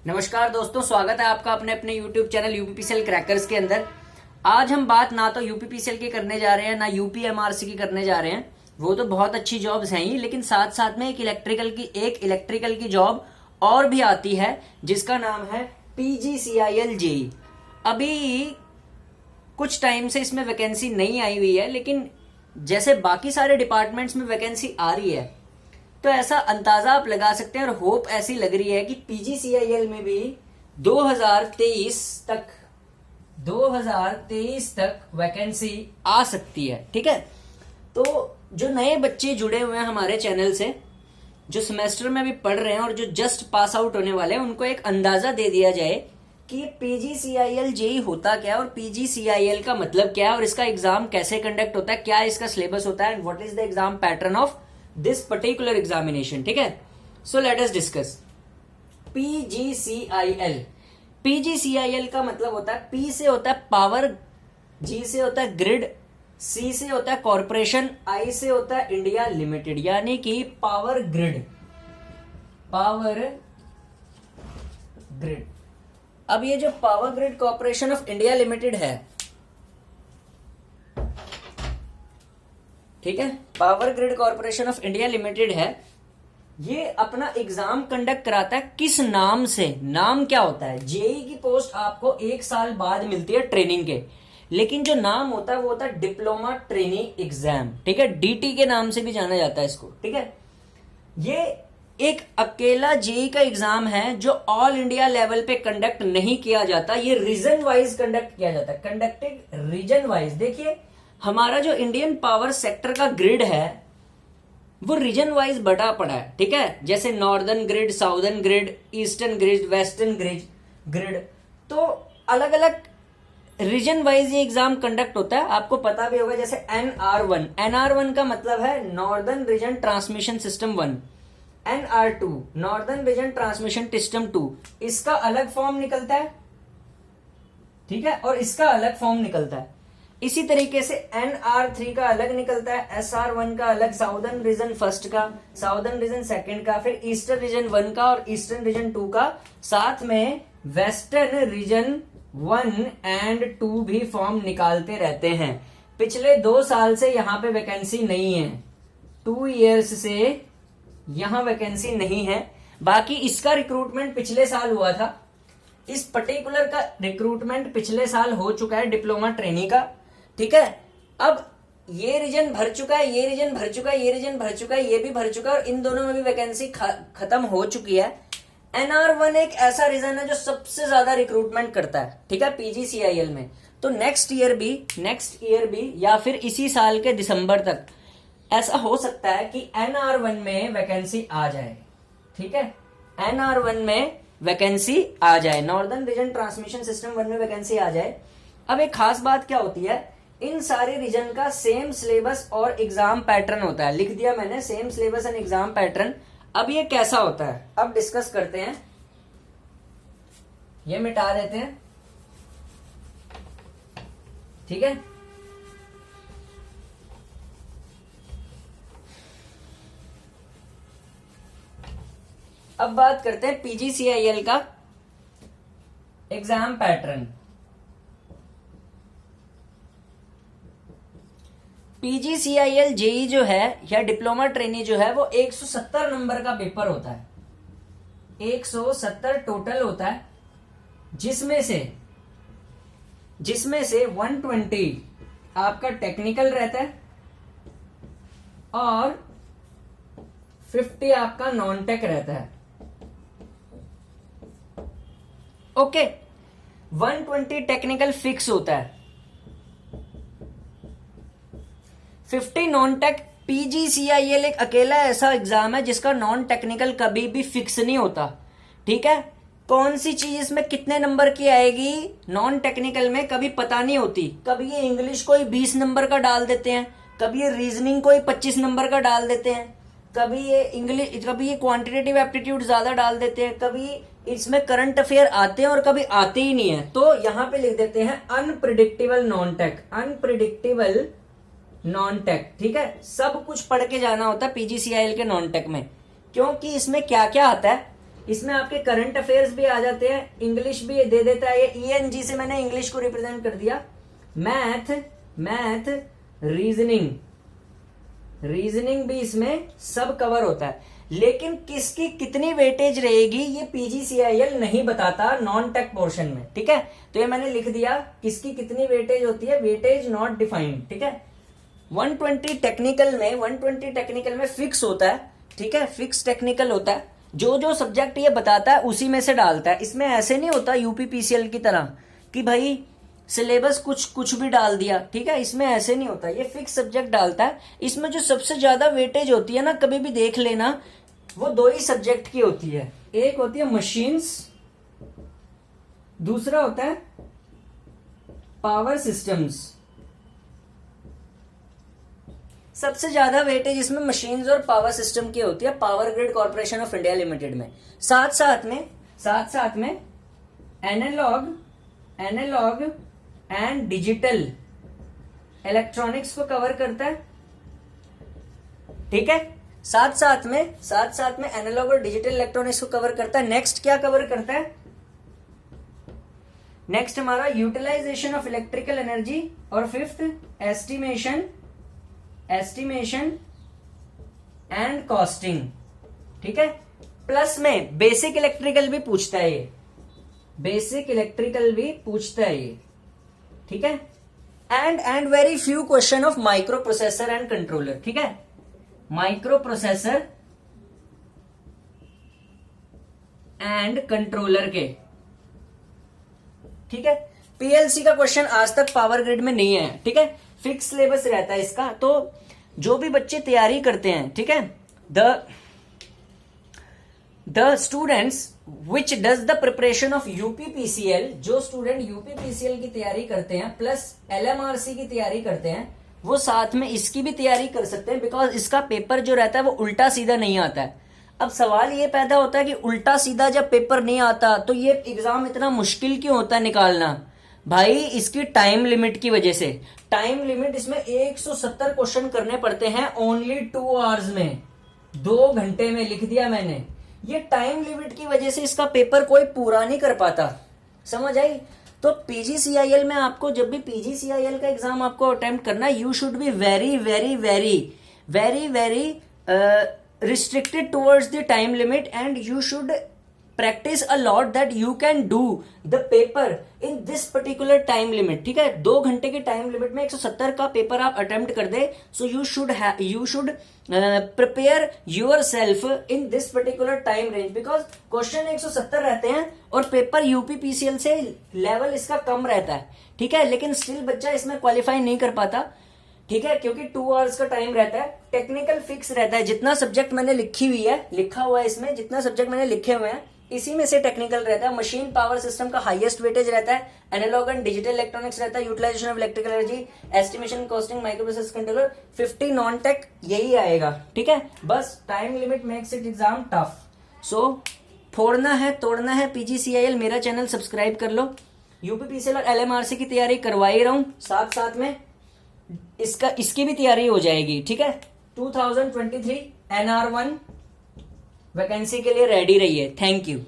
नमस्कार दोस्तों, स्वागत है आपका अपने अपने YouTube चैनल यूपीपीसीएल क्रैकर्स के अंदर। आज हम बात ना तो यूपीपीसीएल की करने जा रहे हैं ना यूपीएमआरसी की करने जा रहे हैं। वो तो बहुत अच्छी जॉब्स हैं ही, लेकिन साथ साथ में एक इलेक्ट्रिकल की जॉब और भी आती है जिसका नाम है पीजीसीआईएल जेई। अभी कुछ टाइम से इसमें वैकेंसी नहीं आई हुई है, लेकिन जैसे बाकी सारे डिपार्टमेंट्स में वैकेंसी आ रही है तो ऐसा अंदाजा आप लगा सकते हैं और होप ऐसी लग रही है कि पीजीसीआईएल में भी 2023 तक वैकेंसी आ सकती है। ठीक है, तो जो नए बच्चे जुड़े हुए हैं हमारे चैनल से, जो सेमेस्टर में भी पढ़ रहे हैं और जो जस्ट पास आउट होने वाले हैं, उनको एक अंदाजा दे दिया जाए कि पीजीसीआईएल जेई होता क्या है और पीजीसीआईएल का मतलब क्या है और इसका एग्जाम कैसे कंडक्ट होता है, क्या इसका सिलेबस होता है and what is the exam pattern of this particular examination. ठीक है, so let us discuss PGCIL का मतलब होता है, पी से होता है पावर, जी से होता है ग्रिड, सी से होता है कॉरपोरेशन, आई से होता है इंडिया लिमिटेड, यानी कि पावर ग्रिड। अब ये जो power grid corporation of India limited है, ठीक है, power grid corporation of India limited है, ये अपना एग्जाम कंडक्ट कराता है किस नाम से? नाम क्या होता है? जेई की पोस्ट आपको 1 साल बाद मिलती है ट्रेनिंग के, लेकिन जो नाम होता है वो होता है डिप्लोमा ट्रेनिंग एग्जाम। ठीक है, डीटी के नाम से भी जाना जाता है इसको। ठीक है, ये एक अकेला जेई का एग्जाम है जो ऑल इंडिया लेवल पे कंडक्ट नहीं किया जाता, ये रीजन वाइज कंडक्ट किया जाता है, कंडक्टेड रीजन वाइज। देखिए, हमारा जो इंडियन पावर सेक्टर का ग्रिड है वो रीजन वाइज बटा पड़ा है। ठीक है, जैसे northern grid, southern grid, eastern grid, western grid, तो अलग अलग रीजन वाइज ये एग्जाम कंडक्ट होता है। आपको पता भी होगा, जैसे एनआर1 का मतलब है northern region transmission system 1, NR2 northern region transmission system 2, इसका अलग फॉर्म निकलता है। ठीक है, और इसका अलग फॉर्म निकलता है। इसी तरीके से NR3 का अलग निकलता है, SR1 का अलग, साउदर्न रीजन फर्स्ट का, साउदर्न रीजन सेकंड का, फिर ईस्टर्न रीजन 1 का और ईस्टर्न रीजन 2 का, साथ में वेस्टर्न रीजन 1 एंड 2 भी फॉर्म निकालते रहते हैं। पिछले 2 साल से यहां पे वैकेंसी नहीं है, 2 इयर्स से यहां वैकेंसी नहीं है। बाकी इसका रिक्रूटमेंट पिछले साल हुआ था, इस पर्टिकुलर का रिक्रूटमेंट पिछले साल हो चुका है डिप्लोमा ट्रेनी का। ठीक है, अब ये रीजन भर चुका है, ये रीजन भर चुका है, ये रीजन भर चुका है, ये भी भर चुका है और इन दोनों में भी वैकेंसी खत्म हो चुकी है। NR1 एक ऐसा रीजन है जो सबसे ज्यादा रिक्रूटमेंट करता है। ठीक है, पीजीसीआईएल में। तो नेक्स्ट ईयर भी या फिर इसी साल के दिसंबर तक ऐसा हो सकता है कि NR1 में वैकेंसी आ जाए। ठीक है, NR1 में वैकेंसी आ जाए, नॉर्दर्न रीजन ट्रांसमिशन सिस्टम 1 में वैकेंसी आ जाए। अब एक खास बात क्या होती है, इन सारे रीजन का सेम सिलेबस और एग्जाम पैटर्न होता है। लिख दिया मैंने, same syllabus and exam pattern. अब ये कैसा होता है, अब डिस्कस करते हैं। ये मिटा देते हैं। ठीक है, अब बात करते हैं पीजीसीआईएल का एग्जाम पैटर्न। पीजीसीआईएल जेई जो है या डिप्लोमा ट्रेनी जो है वो 170 नंबर का पेपर होता है, 170 टोटल होता है, जिसमें से 120 आपका टेक्निकल रहता है और 50 आपका नॉन टेक रहता है। ओके, 120 टेक्निकल फिक्स होता है, 50 नॉन टेक। पीजीसीआईएल एक अकेला ऐसा एग्जाम है जिसका नॉन टेक्निकल कभी भी फिक्स नहीं होता। ठीक है, कौन सी चीज इसमें कितने नंबर की आएगी नॉन टेक्निकल में कभी पता नहीं होती। कभी ये इंग्लिश को ही 20 नंबर का डाल देते हैं, कभी ये रीजनिंग को ही 25 नंबर का डाल देते हैं, कभी ये क्वांटिटेटिव एप्टीट्यूड ज्यादा डाल देते हैं, कभी इसमें करंट अफेयर आते हैं और कभी आते ही नहीं है। तो यहां पे लिख देते हैं अनप्रिडिक्टेबल नॉन टेक। ठीक है, सब कुछ पढ़ के जाना होता है पीजीसीआईएल के नॉन टेक में, क्योंकि इसमें क्या क्या आता है। इसमें आपके करंट अफेयर्स भी आ जाते हैं, इंग्लिश भी दे देता है, ये ENG से मैंने इंग्लिश को रिप्रेजेंट कर दिया। मैथ रीजनिंग भी इसमें सब कवर होता है, लेकिन किसकी कितनी वेटेज रहेगी ये PGCIL नहीं बताता नॉन टेक पोर्शन में, ठीक है। तो ये मैंने लिख दिया किसकी कितनी वेटेज होती है, वेटेज नॉट डिफाइंड, ठीक है। 120 टेक्निकल में फिक्स होता है, ठीक है, फिक्स टेक्निकल होता है, जो सब्जेक्ट ये बताता है उसी में से डालता है। इसमें ऐसे नहीं होता UPPCL की तरह कि भाई सिलेबस कुछ भी डाल दिया, ठीक है, इसमें ऐसे नहीं होता, ये फिक्स सब्जेक्ट डालता है। इसमें जो सबसे ज्यादा वेटेज होती है ना, कभी भी देख लेना, वो 2 ही सब्जेक्ट की होती है, एक होती है मशीन्स, दूसरा होता है पावर सिस्टम्स। सबसे ज्यादा वेटेज इसमें मशीन्स और पावर सिस्टम की होती है power grid corporation of India limited में। साथ साथ में एनालॉग एंड डिजिटल इलेक्ट्रॉनिक्स को कवर करता है, ठीक है। साथ साथ में एनालॉग और डिजिटल इलेक्ट्रॉनिक्स को कवर करता है। नेक्स्ट क्या कवर करता है, नेक्स्ट हमारा यूटिलाइजेशन ऑफ इलेक्ट्रिकल एनर्जी, और 5th एस्टिमेशन एंड कॉस्टिंग, ठीक है। प्लस में बेसिक इलेक्ट्रिकल भी पूछता है ये, ठीक है। And very few question of micro processor and controller, ठीक है, माइक्रो प्रोसेसर एंड कंट्रोलर के, ठीक है। PLC का क्वेश्चन आज तक पावर ग्रिड में नहीं है, ठीक है, फिक्स सिलेबस रहता है इसका। तो जो भी बच्चे तैयारी करते हैं, ठीक है, the students which does the preparation of UPPCL, जो स्टूडेंट UPPCL की तैयारी करते हैं प्लस LMRC की तैयारी करते हैं, वो साथ में इसकी भी तैयारी कर सकते हैं, बिकॉज इसका पेपर जो रहता है वो उल्टा सीधा नहीं आता है। अब सवाल ये पैदा होता है कि उल्टा सीधा जब पेपर नहीं आता तो ये एग्जाम इतना मुश्किल क्यों होता है निकालना। भाई इसकी टाइम लिमिट की वजह से, टाइम लिमिट इसमें 170 क्वेश्चन करने पड़ते हैं ओनली 2 आवर्स में, 2 घंटे में लिख दिया मैंने। ये टाइम लिमिट की वजह से इसका पेपर कोई पूरा नहीं कर पाता, समझ आई। तो PGCIL में आपको जब भी PGCIL का एग्जाम आपको अटेम्प्ट करना है, you should be very very very very very restricted towards the time limit, and you should practice a lot that you can do the paper in this particular time limit, ठीक है। 2 घंटे के time limit में 170 का paper आप attempt कर दे, so you should prepare yourself in this particular time range, because question 170 रहते हैं और पेपर UPPCL से लेवल इसका कम रहता है, ठीक है, लेकिन स्टिल बच्चा इसमें क्वालिफाई नहीं कर पाता, ठीक है, क्योंकि 2 आवर्स का टाइम रहता है। टेक्निकल फिक्स रहता है, जितना सब्जेक्ट मैंने लिखा हुआ है इसमें, जितना सब्जेक्ट मैंने लिखे हुए हैं इसी में से टेक्निकल रहता है। मशीन पावर सिस्टम का हाईएस्ट वेटेज रहता है, एनालॉग एंड डिजिटल इलेक्ट्रॉनिक्स रहता है, utilisation of electrical energy, estimation, costing, microprocessor controller, 50 non tech, यही आएगा, ठीक है। बस time limit makes it exam tough. So तोड़ना है PGCIL, मेरा चैनल सब्सक्राइब कर लो। UPPCL और LMRC की तैयारी करवाई रहा हूं, साथ में इसकी भी तैयारी हो जाएगी, ठीक है। 2023 NR1 वैकेंसी के लिए रेडी रहिए। Thank you.